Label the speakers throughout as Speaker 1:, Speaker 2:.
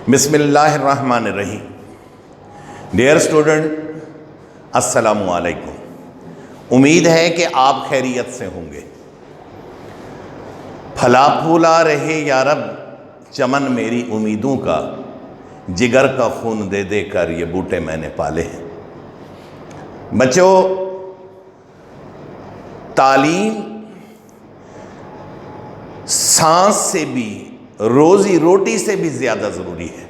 Speaker 1: بسم اللہ الرحمن الرحیم۔ ڈیئر اسٹوڈنٹ، السلام علیکم۔ امید ہے کہ آپ خیریت سے ہوں گے۔ پھلا پھولا رہے یا رب چمن میری امیدوں کا، جگر کا خون دے دے کر یہ بوٹے میں نے پالے ہیں۔ بچوں، تعلیم سانس سے بھی، روزی روٹی سے بھی زیادہ ضروری ہے۔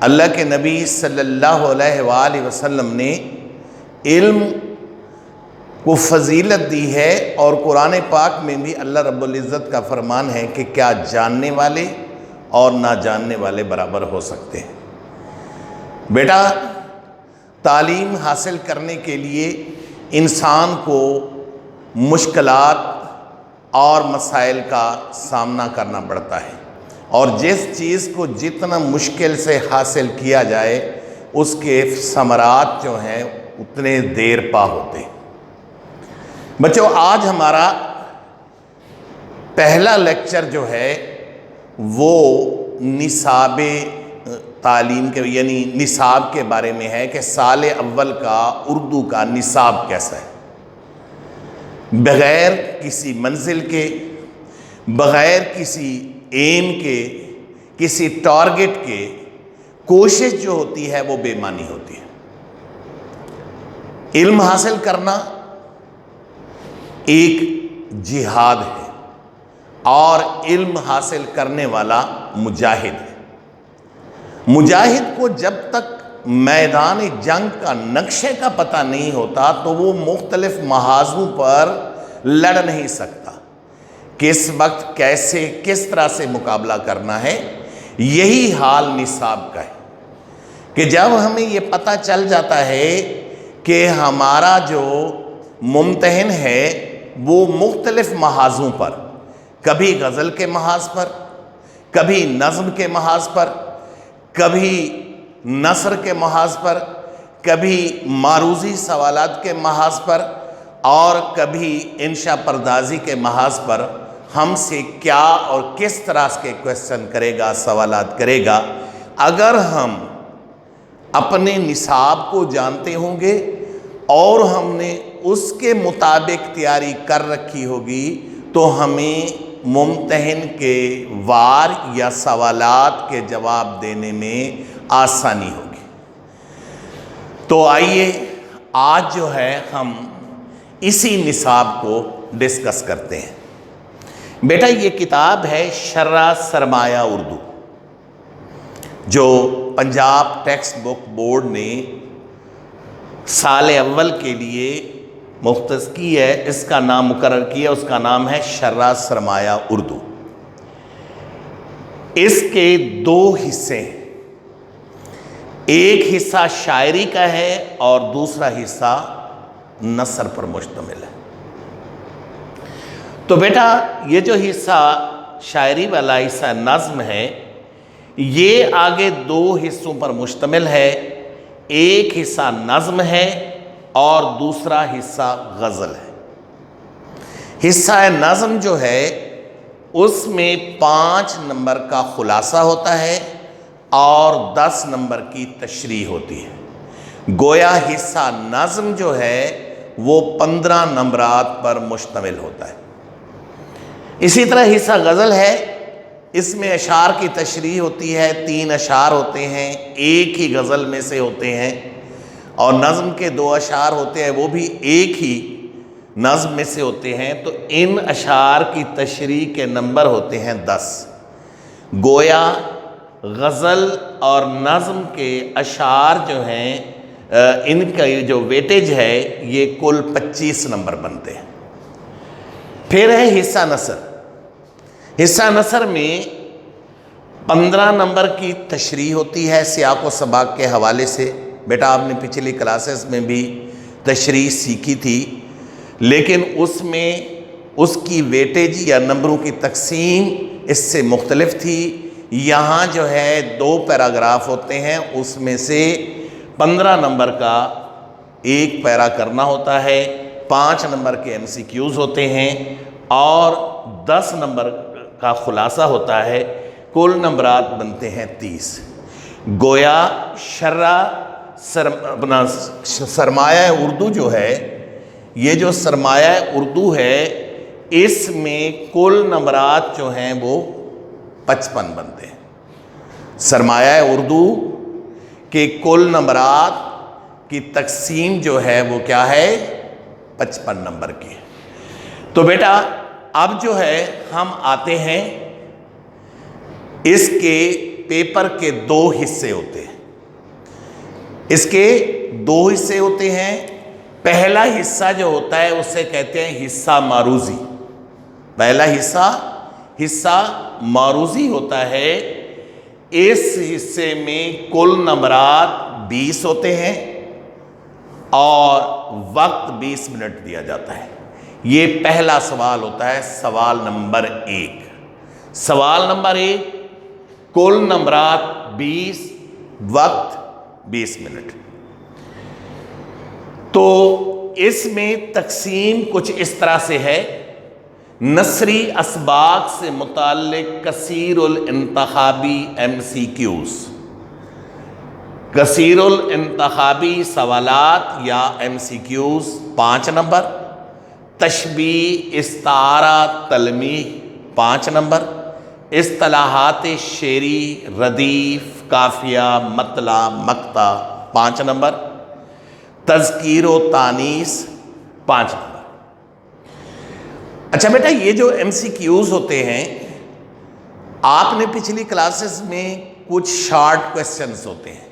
Speaker 1: اللہ کے نبی صلی اللہ علیہ وآلہ وسلم نے علم کو فضیلت دی ہے، اور قرآن پاک میں بھی اللہ رب العزت کا فرمان ہے کہ کیا جاننے والے اور نہ جاننے والے برابر ہو سکتے ہیں۔ بیٹا، تعلیم حاصل کرنے کے لیے انسان کو مشکلات اور مسائل کا سامنا کرنا پڑتا ہے، اور جس چیز کو جتنا مشکل سے حاصل کیا جائے اس کے ثمرات جو ہیں اتنے دیر پا ہوتے ہیں۔ بچوں، آج ہمارا پہلا لیکچر جو ہے وہ نصاب تعلیم کے یعنی نصاب کے بارے میں ہے کہ سال اول کا اردو کا نصاب کیسا ہے۔ بغیر کسی منزل کے، بغیر کسی ایم کے، کسی ٹارگٹ کے کوشش جو ہوتی ہے وہ بے معنی ہوتی ہے۔ علم حاصل کرنا ایک جہاد ہے، اور علم حاصل کرنے والا مجاہد ہے۔ مجاہد کو جب تک میدان جنگ کا نقشے کا پتہ نہیں ہوتا تو وہ مختلف محاذوں پر لڑ نہیں سکتا۔ کس وقت کیسے کس طرح سے مقابلہ کرنا ہے، یہی حال نصاب کا ہے کہ جب ہمیں یہ پتہ چل جاتا ہے کہ ہمارا جو ممتحن ہے وہ مختلف محاذوں پر، کبھی غزل کے محاذ پر، کبھی نظم کے محاذ پر، کبھی نثر کے محاذ پر، کبھی معروضی سوالات کے محاذ پر، اور کبھی انشاء پردازی کے محاذ پر ہم سے کیا اور کس طرح کے کویسچن کرے گا، سوالات کرے گا۔ اگر ہم اپنے نصاب کو جانتے ہوں گے اور ہم نے اس کے مطابق تیاری کر رکھی ہوگی تو ہمیں ممتحن کے وار یا سوالات کے جواب دینے میں آسانی ہوگی۔ تو آئیے آج جو ہے ہم اسی نصاب کو ڈسکس کرتے ہیں۔ بیٹا، یہ کتاب ہے شرح سرمایہ اردو، جو پنجاب ٹیکسٹ بک بورڈ نے سال اول کے لیے مختص کی ہے۔ اس کا نام مقرر کیا، اس کا نام ہے شرح سرمایہ اردو۔ اس کے دو حصے ہیں، ایک حصہ شاعری کا ہے اور دوسرا حصہ نثر پر مشتمل ہے۔ تو بیٹا، یہ جو حصہ شاعری والا حصہ نظم ہے، یہ آگے دو حصوں پر مشتمل ہے۔ ایک حصہ نظم ہے اور دوسرا حصہ غزل ہے۔ حصہ نظم جو ہے اس میں 5 نمبر کا خلاصہ ہوتا ہے اور 10 نمبر کی تشریح ہوتی ہے۔ گویا حصہ نظم جو ہے وہ 15 نمبرات پر مشتمل ہوتا ہے۔ اسی طرح حصہ غزل ہے، اس میں اشعار کی تشریح ہوتی ہے، 3 اشعار ہوتے ہیں، ایک ہی غزل میں سے ہوتے ہیں، اور نظم کے 2 اشعار ہوتے ہیں، وہ بھی ایک ہی نظم میں سے ہوتے ہیں۔ تو ان اشعار کی تشریح کے نمبر ہوتے ہیں 10۔ گویا غزل اور نظم کے اشعار جو ہیں ان کا جو ویٹیج ہے یہ کل 25 نمبر بنتے ہیں۔ پھر ہے حصہ نثر۔ حصہ نثر میں 15 نمبر کی تشریح ہوتی ہے سیاق و سباق کے حوالے سے۔ بیٹا، آپ نے پچھلی کلاسز میں بھی تشریح سیکھی تھی، لیکن اس میں اس کی ویٹیج یا نمبروں کی تقسیم اس سے مختلف تھی۔ یہاں جو ہے 2 پیراگراف ہوتے ہیں، اس میں سے 15 نمبر کا ایک پیرا کرنا ہوتا ہے، 5 نمبر کے MCQs ہوتے ہیں، اور 10 نمبر کا خلاصہ ہوتا ہے۔ کل نمبرات بنتے ہیں 30۔ گویا شرح اپنا سرمایہ اردو جو ہے، یہ جو سرمایہ اردو ہے اس میں کل نمبرات جو ہیں وہ 55 بنتے ہیں۔ سرمایہ اردو کے کل نمبرات کی تقسیم جو ہے وہ کیا ہے؟ 55 نمبر کی۔ تو بیٹا اب جو ہے ہم آتے ہیں، اس کے پیپر کے 2 حصے ہوتے ہیں۔ اس کے 2 حصے ہوتے ہیں۔ پہلا حصہ جو ہوتا ہے اسے کہتے ہیں حصہ معروضی۔ پہلا حصہ معروضی ہوتا ہے۔ اس حصے میں کل نمبرات 20 ہوتے ہیں اور وقت 20 منٹ دیا جاتا ہے۔ یہ پہلا سوال ہوتا ہے، سوال نمبر 1۔ سوال نمبر 1، کل نمبرات 20، وقت 20 منٹ۔ تو اس میں تقسیم کچھ اس طرح سے ہے، نثری اسباق سے متعلق کثیر الانتخابی MCQs، کثیر الانتخابی سوالات یا MCQs 5 نمبر، تشبیہ، استعارہ، تلمیح 5 نمبر، اصطلاحات شعری، ردیف، قافیہ، مطلع، مقطع 5 نمبر، تذکیر و تانیث 5 نمبر۔ اچھا بیٹا، یہ جو MCQs ہوتے ہیں، آپ نے پچھلی کلاسز میں کچھ شارٹ کویسچنز ہوتے ہیں،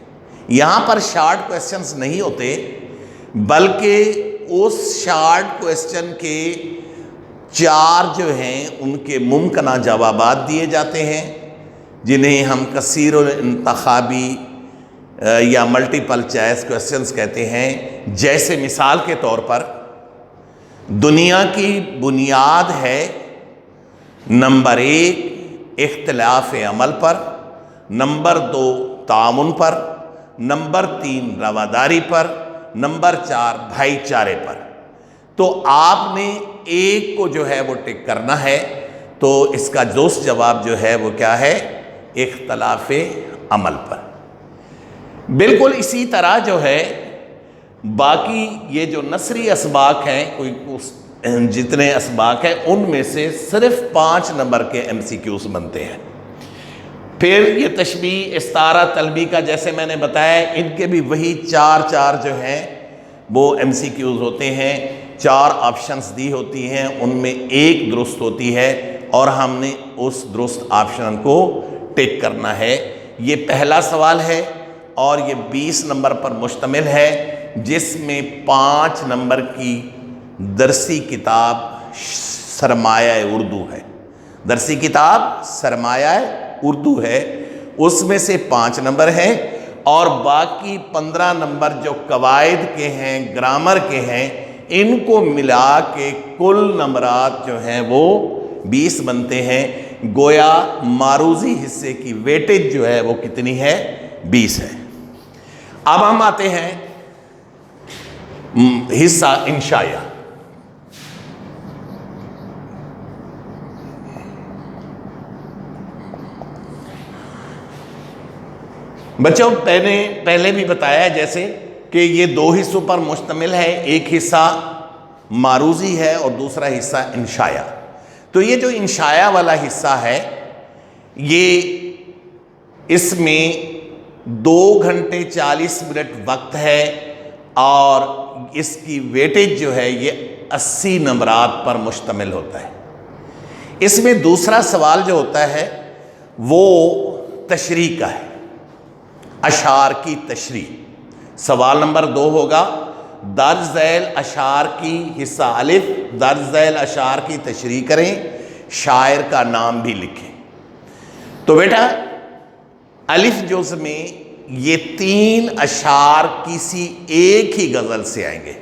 Speaker 1: یہاں پر شارٹ کویسچنز نہیں ہوتے، بلکہ اس شارٹ کویسچن کے 4 جو ہیں ان کے ممکنہ جوابات دیے جاتے ہیں، جنہیں ہم کثیر الانتخابی یا ملٹیپل چوائس کویسچنز کہتے ہیں۔ جیسے مثال کے طور پر، دنیا کی بنیاد ہے نمبر 1 اختلاف عمل پر، نمبر 2 تعاون پر، نمبر 3 رواداری پر، نمبر 4 بھائی چارے پر۔ تو آپ نے ایک کو جو ہے وہ ٹک کرنا ہے، تو اس کا دوست جواب جو ہے وہ کیا ہے؟ اختلاف عمل پر۔ بالکل اسی طرح جو ہے باقی یہ جو نثری اسباق ہیں، جتنے اسباق ہیں ان میں سے صرف 5 نمبر کے MCQs بنتے ہیں۔ پھر یہ تشبیہ، استعارہ، تلمیح کا جیسے میں نے بتایا، ان کے بھی وہی 4 جو ہیں وہ MCQs ہوتے ہیں۔ 4 آپشنز دی ہوتی ہیں، ان میں ایک درست ہوتی ہے اور ہم نے اس درست آپشن کو ٹک کرنا ہے۔ یہ پہلا سوال ہے اور یہ 20 نمبر پر مشتمل ہے، جس میں 5 نمبر کی درسی کتاب سرمایہ اردو ہے۔ درسی کتاب سرمایہ اردو ہے، اس میں سے 5 نمبر ہیں، اور باقی 15 نمبر جو قواعد کے ہیں، گرامر کے ہیں، ان کو ملا کے کل نمبرات جو ہیں وہ 20 بنتے ہیں۔ گویا معروضی حصے کی ویٹیج جو ہے وہ کتنی ہے؟ 20 ہے۔ اب ہم آتے ہیں حصہ انشائیہ۔ بچوں پہلے بھی بتایا جیسے کہ یہ 2 حصوں پر مشتمل ہے، ایک حصہ معروضی ہے اور دوسرا حصہ انشائیہ۔ تو یہ جو انشائیہ والا حصہ ہے، یہ اس میں 2 گھنٹے 40 منٹ وقت ہے اور اس کی ویٹیج جو ہے یہ 80 نمبرات پر مشتمل ہوتا ہے۔ اس میں دوسرا سوال جو ہوتا ہے وہ تشریح کا ہے، اشعار کی تشریح۔ سوال نمبر 2 ہوگا، درج ذیل اشعار کی حصہ الف، درج ذیل اشعار کی تشریح کریں، شاعر کا نام بھی لکھیں۔ تو بیٹا الف جز میں یہ 3 اشعار کسی ایک ہی غزل سے آئیں گے،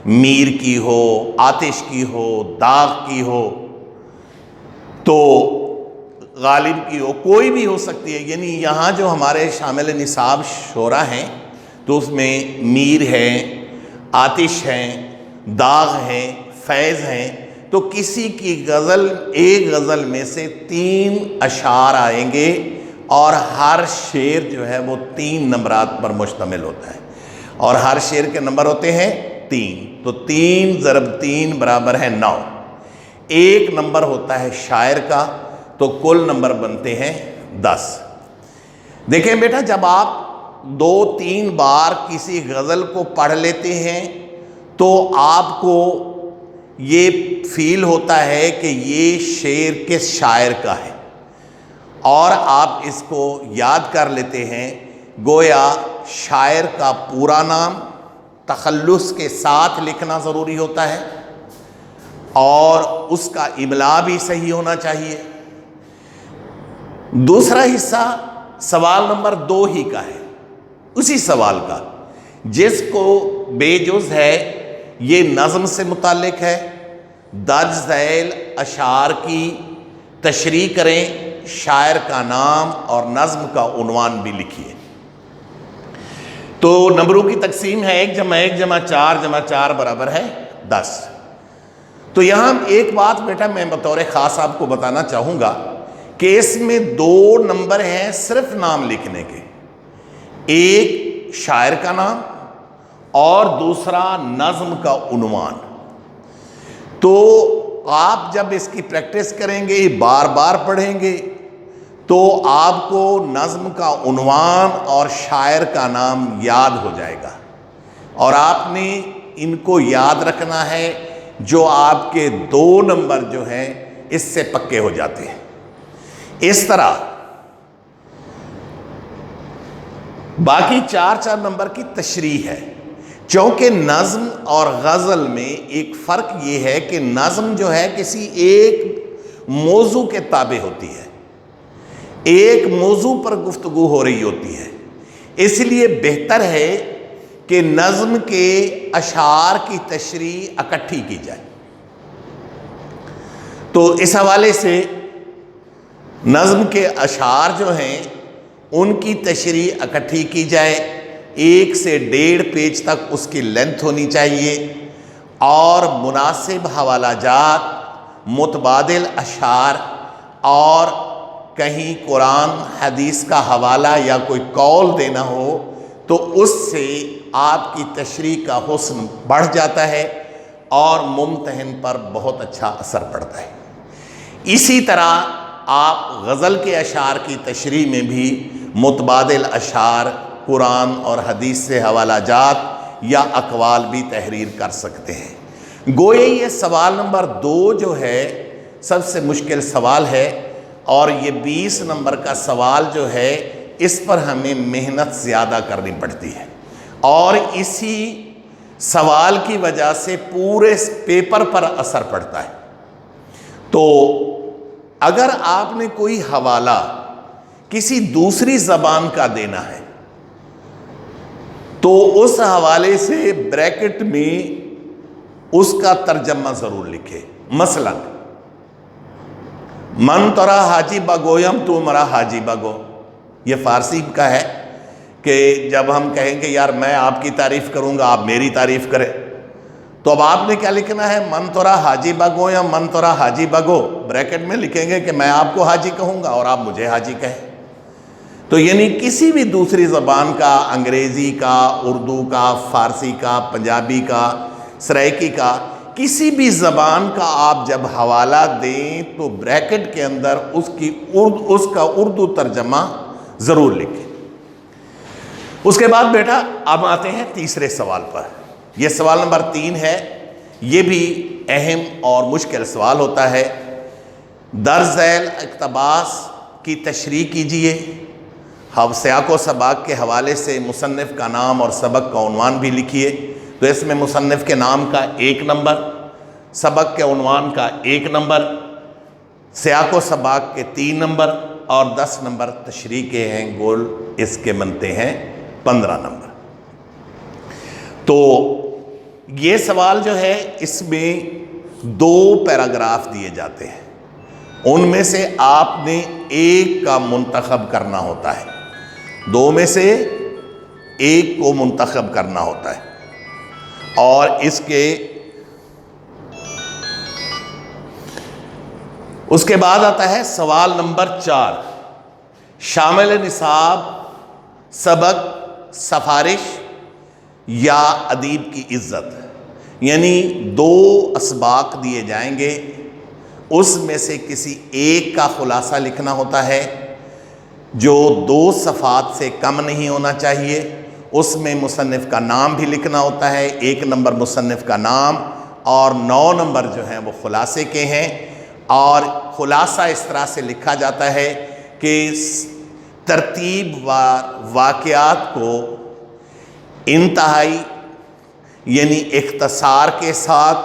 Speaker 1: میر کی ہو، آتش کی ہو، داغ کی ہو، تو غالب کی ہو، کوئی بھی ہو سکتی ہے۔ یعنی یہاں جو ہمارے شامل نصاب شعراء ہیں تو اس میں میر ہیں، آتش ہیں، داغ ہیں، فیض ہیں، تو کسی کی غزل، ایک غزل میں سے 3 اشعار آئیں گے اور ہر شعر جو ہے وہ 3 نمبرات پر مشتمل ہوتا ہے، اور ہر شعر کے نمبر ہوتے ہیں 3، تو 3 ضرب 3 برابر ہے 9۔ 1 نمبر ہوتا ہے شاعر کا، تو کل نمبر بنتے ہیں 10۔ دیکھیں بیٹا، جب آپ 2-3 بار کسی غزل کو پڑھ لیتے ہیں تو آپ کو یہ فیل ہوتا ہے کہ یہ شعر کس شاعر کا ہے، اور آپ اس کو یاد کر لیتے ہیں۔ گویا شاعر کا پورا نام تخلص کے ساتھ لکھنا ضروری ہوتا ہے، اور اس کا املا بھی صحیح ہونا چاہیے۔ دوسرا حصہ سوال نمبر 2 ہی کا ہے، اسی سوال کا، جس کو بے جز ہے یہ نظم سے متعلق ہے۔ درج ذیل اشعار کی تشریح کریں، شاعر کا نام اور نظم کا عنوان بھی لکھیے۔ تو نمبروں کی تقسیم ہے 1 + 1 + 4 + 4 برابر ہے 10۔ تو یہاں ایک بات بیٹا میں بطور خاص آپ کو بتانا چاہوں گا کہ اس میں 2 نمبر ہیں صرف نام لکھنے کے، ایک شاعر کا نام اور دوسرا نظم کا عنوان۔ تو آپ جب اس کی پریکٹس کریں گے، بار بار پڑھیں گے، تو آپ کو نظم کا عنوان اور شاعر کا نام یاد ہو جائے گا، اور آپ نے ان کو یاد رکھنا ہے، جو آپ کے 2 نمبر جو ہیں اس سے پکے ہو جاتے ہیں۔ اس طرح باقی 4 نمبر کی تشریح ہے، چونکہ نظم اور غزل میں ایک فرق یہ ہے کہ نظم جو ہے کسی ایک موضوع کے تابع ہوتی ہے، ایک موضوع پر گفتگو ہو رہی ہوتی ہے، اس لیے بہتر ہے کہ نظم کے اشعار کی تشریح اکٹھی کی جائے۔ تو اس حوالے سے نظم کے اشعار جو ہیں ان کی تشریح اکٹھی کی جائے، 1 سے 1.5 پیج تک اس کی لینتھ ہونی چاہیے، اور مناسب حوالہ جات، متبادل اشعار، اور کہیں قرآن حدیث کا حوالہ یا کوئی قول دینا ہو تو اس سے آپ کی تشریح کا حسن بڑھ جاتا ہے اور ممتحن پر بہت اچھا اثر پڑتا ہے۔ اسی طرح آپ غزل کے اشعار کی تشریح میں بھی متبادل اشعار، قرآن اور حدیث سے حوالہ جات یا اقوال بھی تحریر کر سکتے ہیں۔ گویا یہ سوال نمبر 2 جو ہے سب سے مشکل سوال ہے، اور یہ 20 نمبر کا سوال جو ہے اس پر ہمیں محنت زیادہ کرنی پڑتی ہے، اور اسی سوال کی وجہ سے پورے پیپر پر اثر پڑتا ہے۔ تو اگر آپ نے کوئی حوالہ کسی دوسری زبان کا دینا ہے تو اس حوالے سے بریکٹ میں اس کا ترجمہ ضرور لکھے۔ مثلا من ترا حاجی بگویم تو مرا حاجی بگو، یہ فارسی کا ہے کہ جب ہم کہیں گے یار میں آپ کی تعریف کروں گا آپ میری تعریف کریں، تو اب آپ نے کیا لکھنا ہے؟ من ترا حاجی بگو یا من ترا حاجی بگو، بریکٹ میں لکھیں گے کہ میں آپ کو حاجی کہوں گا اور آپ مجھے حاجی کہیں۔ تو یعنی کسی بھی دوسری زبان کا، انگریزی کا، اردو کا، فارسی کا، پنجابی کا، سرائکی کا، کسی بھی زبان کا آپ جب حوالہ دیں تو بریکٹ کے اندر اس کا اردو ترجمہ ضرور لکھیں۔ اس کے بعد بیٹا اب آتے ہیں تیسرے سوال پر۔ یہ سوال نمبر 3 ہے، یہ بھی اہم اور مشکل سوال ہوتا ہے۔ درج ذیل اقتباس کی تشریح کیجئے، سیاق و سباق کے حوالے سے مصنف کا نام اور سبق کا عنوان بھی لکھیے۔ تو اس میں مصنف کے نام کا 1 نمبر، سبق کے عنوان کا 1 نمبر، سیاق و سباق کے 3 نمبر اور 10 نمبر تشریح کے ہیں، گول اس کے بنتے ہیں 15 نمبر۔ تو یہ سوال جو ہے اس میں 2 پیراگراف دیے جاتے ہیں، ان میں سے آپ نے 1 کا منتخب کرنا ہوتا ہے، 2 میں سے 1 کو منتخب کرنا ہوتا ہے، اور اس کے بعد آتا ہے سوال نمبر 4، شامل نصاب، سبق، سفارش یا ادیب کی عزت، یعنی 2 اسباق دیے جائیں گے، اس میں سے کسی ایک کا خلاصہ لکھنا ہوتا ہے جو 2 صفحات سے کم نہیں ہونا چاہیے، اس میں مصنف کا نام بھی لکھنا ہوتا ہے، 1 نمبر مصنف کا نام اور 9 نمبر جو ہیں وہ خلاصے کے ہیں، اور خلاصہ اس طرح سے لکھا جاتا ہے کہ ترتیب و واقعات کو انتہائی یعنی اختصار کے ساتھ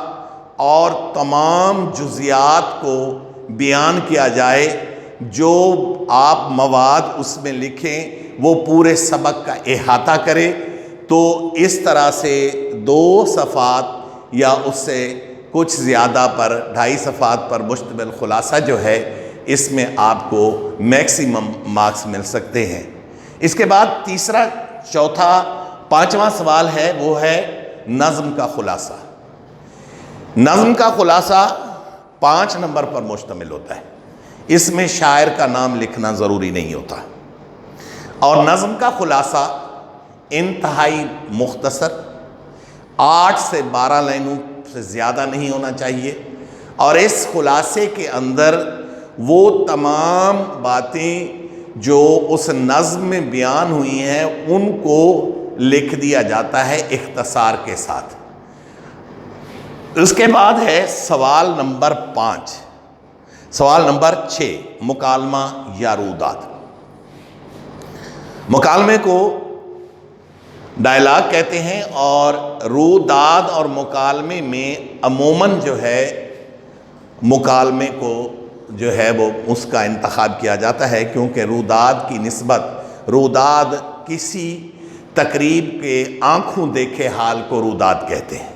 Speaker 1: اور تمام جزیات کو بیان کیا جائے، جو آپ مواد اس میں لکھیں وہ پورے سبق کا احاطہ کرے۔ تو اس طرح سے 2 صفحات یا اس سے کچھ زیادہ پر 2.5 صفحات پر مشتمل خلاصہ جو ہے، اس میں آپ کو میکسیمم مارکس مل سکتے ہیں۔ اس کے بعد تیسرا، چوتھا، 5واں سوال ہے، وہ ہے نظم کا خلاصہ۔ نظم کا خلاصہ 5 نمبر پر مشتمل ہوتا ہے، اس میں شاعر کا نام لکھنا ضروری نہیں ہوتا، اور نظم کا خلاصہ انتہائی مختصر، 8 سے 12 لائنوں سے زیادہ نہیں ہونا چاہیے، اور اس خلاصے کے اندر وہ تمام باتیں جو اس نظم میں بیان ہوئی ہیں ان کو لکھ دیا جاتا ہے اختصار کے ساتھ۔ اس کے بعد ہے سوال نمبر 5، سوال نمبر 6، مکالمہ یا روداد۔ مکالمے کو ڈائلاگ کہتے ہیں، اور روداد اور مکالمے میں عموماً جو ہے مکالمے کو جو ہے وہ اس کا انتخاب کیا جاتا ہے، کیونکہ روداد کی نسبت، روداد کسی تقریب کے آنکھوں دیکھے حال کو روداد کہتے ہیں،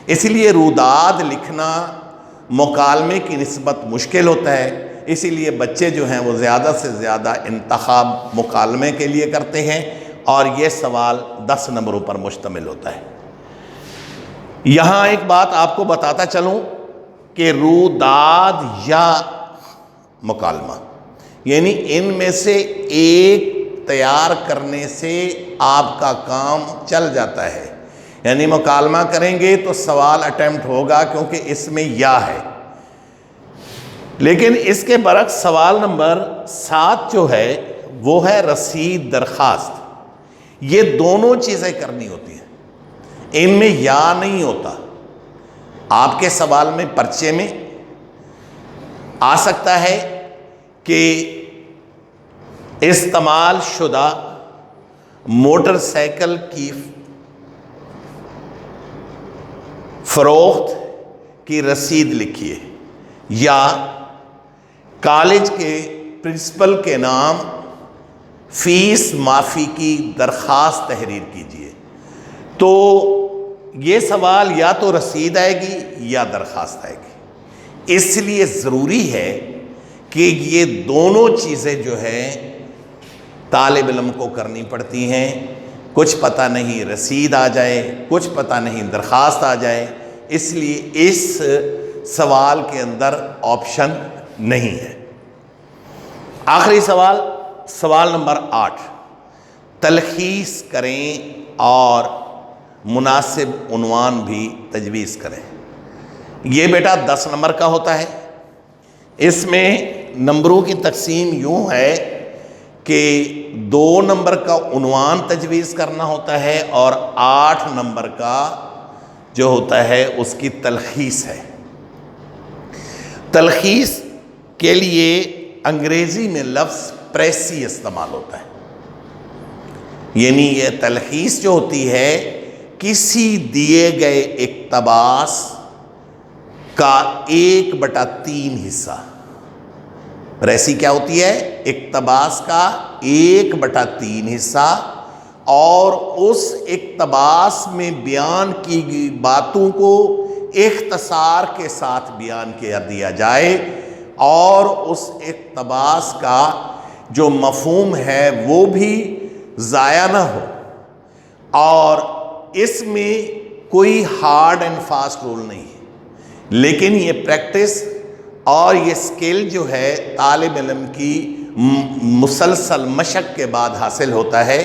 Speaker 1: اس لیے روداد لکھنا مکالمے کی نسبت مشکل ہوتا ہے، اسی لیے بچے جو ہیں وہ زیادہ سے زیادہ انتخاب مکالمے کے لیے کرتے ہیں، اور یہ سوال 10 نمبروں پر مشتمل ہوتا ہے۔ یہاں ایک بات آپ کو بتاتا چلوں کہ روداد یا مکالمہ، یعنی ان میں سے ایک تیار کرنے سے آپ کا کام چل جاتا ہے، یعنی مکالمہ کریں گے تو سوال اٹیمپٹ ہوگا کیونکہ اس میں یا ہے، لیکن اس کے برعکس سوال نمبر 7 جو ہے وہ ہے رسید درخواست۔ یہ دونوں چیزیں کرنی ہوتی ہیں، ان میں یا نہیں ہوتا۔ آپ کے سوال میں پرچے میں آ سکتا ہے کہ استعمال شدہ موٹر سائیکل کی فروخت کی رسید لکھیے، یا کالج کے پرنسپل کے نام فیس معافی کی درخواست تحریر کیجیے۔ تو یہ سوال یا تو رسید آئے گی یا درخواست آئے گی، اس لیے ضروری ہے کہ یہ دونوں چیزیں جو ہیں طالب علم کو کرنی پڑتی ہیں۔ کچھ پتہ نہیں رسید آ جائے، کچھ پتہ نہیں درخواست آ جائے، اس لیے اس سوال کے اندر آپشن نہیں ہے۔ آخری سوال، سوال نمبر 8، تلخیص کریں اور مناسب عنوان بھی تجویز کریں۔ یہ بیٹا 10 نمبر کا ہوتا ہے۔ اس میں نمبروں کی تقسیم یوں ہے کہ 2 نمبر کا عنوان تجویز کرنا ہوتا ہے، اور 8 نمبر کا جو ہوتا ہے اس کی تلخیص ہے۔ تلخیص کے لیے انگریزی میں لفظ پریسی استعمال ہوتا ہے، یعنی یہ تلخیص جو ہوتی ہے کسی دیے گئے اقتباس کا 1/3 حصہ۔ پریسی کیا ہوتی ہے؟ اقتباس کا 1/3 حصہ، اور اس اقتباس میں بیان کی گئی باتوں کو اختصار کے ساتھ بیان کیا دیا جائے، اور اس اقتباس کا جو مفہوم ہے وہ بھی ضائع نہ ہو، اور اس میں کوئی ہارڈ اینڈ فاسٹ رول نہیں ہے، لیکن یہ پریکٹس اور یہ سکل جو ہے طالب علم کی مسلسل مشق کے بعد حاصل ہوتا ہے،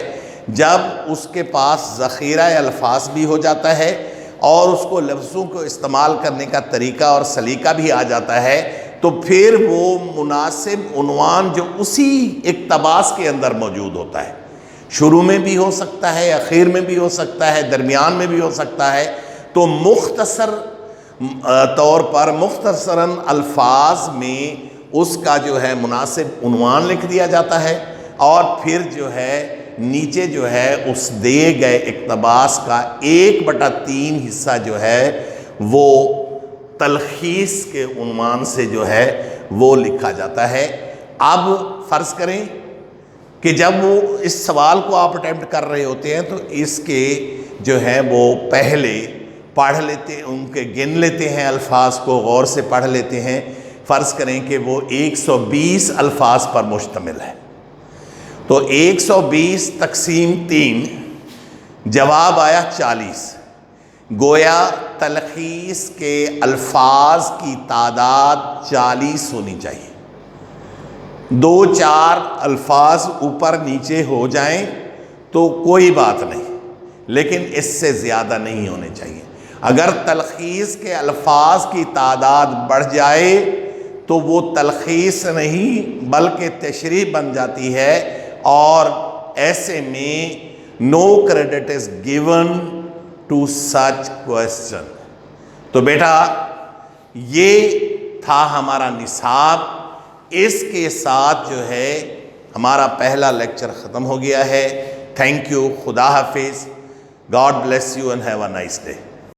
Speaker 1: جب اس کے پاس ذخیرہ الفاظ بھی ہو جاتا ہے اور اس کو لفظوں کو استعمال کرنے کا طریقہ اور سلیقہ بھی آ جاتا ہے، تو پھر وہ مناسب عنوان جو اسی اقتباس کے اندر موجود ہوتا ہے، شروع میں بھی ہو سکتا ہے، اخیر میں بھی ہو سکتا ہے، درمیان میں بھی ہو سکتا ہے، تو مختصر طور پر مختصراً الفاظ میں اس کا جو ہے مناسب عنوان لکھ دیا جاتا ہے، اور پھر جو ہے نیچے جو ہے اس دیے گئے اقتباس کا 1/3 حصہ جو ہے وہ تلخیص کے عنوان سے جو ہے وہ لکھا جاتا ہے۔ اب فرض کریں کہ جب وہ اس سوال کو آپ اٹیمپٹ کر رہے ہوتے ہیں تو اس کے جو ہے وہ پہلے پڑھ لیتے، ان کے گن لیتے ہیں، الفاظ کو غور سے پڑھ لیتے ہیں۔ فرض کریں کہ وہ 120 الفاظ پر مشتمل ہے، تو 120 تقسیم 3، جواب آیا 40۔ گویا تلخیص کے الفاظ کی تعداد 40 ہونی چاہیے۔ 2-4 الفاظ اوپر نیچے ہو جائیں تو کوئی بات نہیں، لیکن اس سے زیادہ نہیں ہونے چاہیے۔ اگر تلخیص کے الفاظ کی تعداد بڑھ جائے تو وہ تلخیص نہیں بلکہ تشریح بن جاتی ہے، اور ایسے میں no credit is given to such question۔ تو بیٹا یہ تھا ہمارا نصاب، اس کے ساتھ جو ہے ہمارا پہلا لیکچر ختم ہو گیا ہے۔ تھینک یو، خدا حافظ، God bless you and have a nice day۔